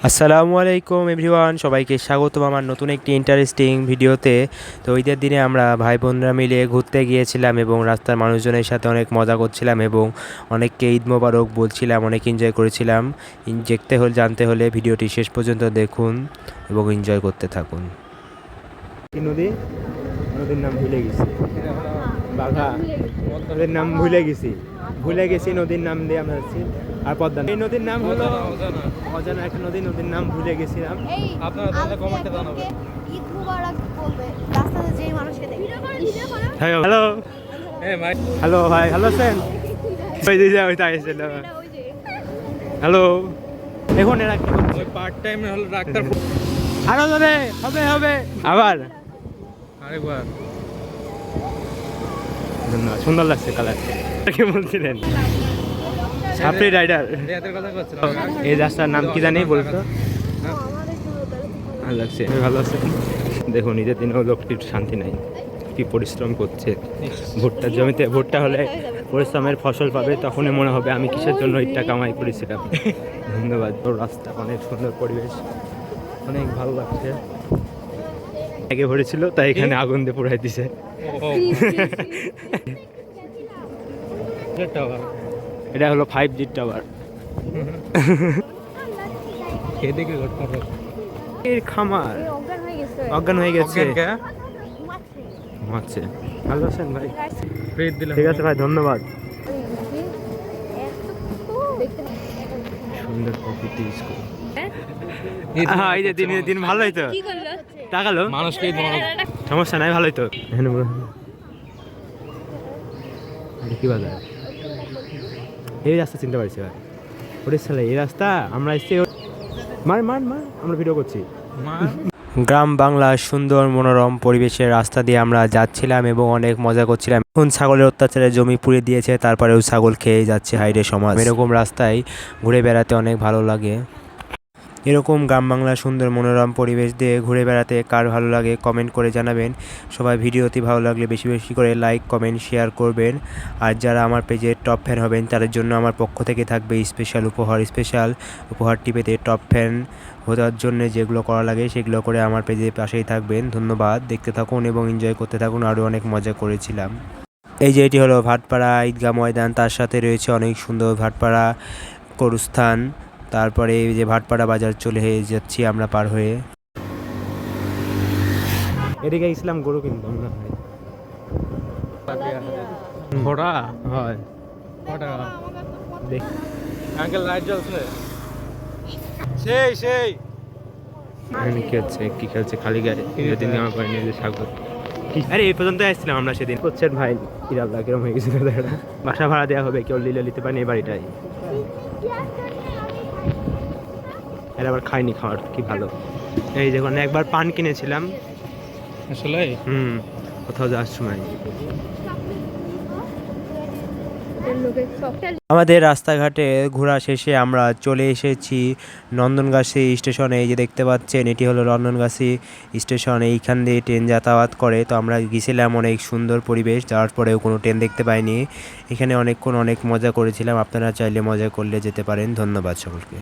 আসসালামু আলাইকুম এভরিওয়ান, সবাইকে স্বাগতম আমার নতুন একটি ইন্টারেস্টিং ভিডিওতে। তো ঈদের দিনে আমরা ভাই বোনরা মিলে ঘুরতে গিয়েছিলাম এবং রাস্তার মানুষজনের সাথে অনেক মজা করছিলাম এবং অনেককে ঈদ মোবারক বলছিলাম, অনেক এনজয় করেছিলাম। জানতে হলে ভিডিওটি শেষ পর্যন্ত দেখুন এবং এনজয় করতে থাকুন। নদীর নাম ভুলে গেছি, বাঘা নদীর নাম ভুলে গেছি নদীর নাম দিয়ে আমরা যাচ্ছি। আর পদ্মা, এই নদীর নাম হলো অজানা একটা নদীর নাম ভুলে গেছিলাম। আপনারা তাহলে কমেন্টে জানাবেন। ঈদ মুবারক বলবে রাস্তাতে যেই মানুষকে দেখি। হ্যালো হ্যালো ভাই, ভালো আছেন? হ্যালো, দেখুন এরা কি করছে। পার্ট টাইম হলো ডাক্তার। আরো জোরে হবে আবার আরেকবার। ধন্যবাদ, সুন্দর লাগছে কালার। কি বলছিলেন? সাপড়ি রাইডার। এদের কথা করছিল। এই রাস্তার নাম কি জানি বলতো? ভালো লাগছে, ভালো আছে। দেখুন ঈদের দিনেও লোকটির শান্তি নাই, কি পরিশ্রম করছে। ভুট্টার জমিতে ভুট্টা হলে পরিশ্রমের ফসল পাবে, তখনই মনে হবে আমি কিসের জন্য ইটটা কামাই করেছিলাম। ধন্যবাদ। তোর রাস্তা অনেক সুন্দর, পরিবেশ অনেক ভালো লাগছে। আগে ভরেছিল তাই এখানে আগুন দিয়ে পুড়াই দিছে। এটা হলো 5G টাওয়ার। এদিকে এর খামার অজ্ঞান হয়ে গেছে। আচ্ছা, ভালো আছেন ভাই? ঠিক আছে ভাই, ধন্যবাদ। সুন্দর প্রকৃতি স্কুল। হ্যাঁ, এই যে দিন ভালোই তো টাকালো মানুষকে সমস্যা নাই, ভালোই তো। কি বাজার? এই রাস্তা চিনতে পারছি ভাই, ওরে সালে এই রাস্তা আমরা এসছি। মার আমরা ভিডিও করছি। গ্রাম বাংলার সুন্দর মনোরম পরিবেশের রাস্তা দিয়ে আমরা যাচ্ছিলাম এবং অনেক মজা করছিলাম। এখন ছাগলের অত্যাচারে জমি পুড়ে দিয়েছে, তারপরেও ছাগল খেয়ে যাচ্ছে হাইরে সমাজ। এরকম রাস্তায় ঘুরে বেড়াতে অনেক ভালো লাগে। এরকম গ্রাম বাংলার সুন্দর মনোরম পরিবেশ দিয়ে ঘুরে বেড়াতে কার ভালো লাগে কমেন্ট করে জানাবেন। সবাই ভিডিওটি ভালো লাগলে বেশি বেশি করে লাইক কমেন্ট শেয়ার করবেন। আর যারা আমার পেজের টপ ফ্যান হবেন তাদের জন্য আমার পক্ষ থেকে থাকবে স্পেশাল উপহারটি পেতে টপ ফ্যান হওয়ার জন্য যেগুলো করা লাগে সেগুলো করে আমার পেজের পাশেই থাকবেন। ধন্যবাদ। দেখতে থাকুন এবং এনজয় করতে থাকুন। আরও অনেক মজা করেছিলাম। এই যে এটি হলো ভাটপাড়া ঈদগাহ ময়দান, তার সাথে রয়েছে অনেক সুন্দর ভাটপাড়া কবরস্থান। তারপরে এই যে ভাটপাড়া বাজার চলে যাচ্ছি আমরা পার হয়ে। এদিকে ইসলাম গরু কিনতাম না ভাই। ঘোড়া হয় দেখ, আঙ্কেল লাইট জ্বলছে। সেই এখানে কি হচ্ছে, কি খেলছে খালি গায়ে? সেদিন আমার পাইনি যে স্বাগত। আরে এই পর্যন্ত আসছিলাম আমরা সেদিন। করছেন ভাই ইরাল্লাহ কিরম হয়ে গেছিল, বাসা ভাড়া দেওয়া হবে, কেউ নিতে পারেনি এই বাড়িটাই। এরা আবার খাইনি, খাওয়ার কি ভালো। এই যখন একবার পান কিনেছিলাম আসলে কোথাও যাওয়ার সময়। আমাদের রাস্তাঘাটে ঘোরা শেষে আমরা চলে এসেছি নন্দনগাছি স্টেশনে। এই যে দেখতে পাচ্ছেন এটি হলো নন্দনগাছি স্টেশন, এইখান দিয়ে ট্রেন যাতায়াত করে। তো আমরা গেছিলাম, অনেক সুন্দর পরিবেশ, যাওয়ার পরেও কোনো ট্রেন দেখতে পাইনি। এখানে অনেক মজা করেছিলাম। আপনারা চাইলে মজা করলে যেতে পারেন। ধন্যবাদ সকলকে।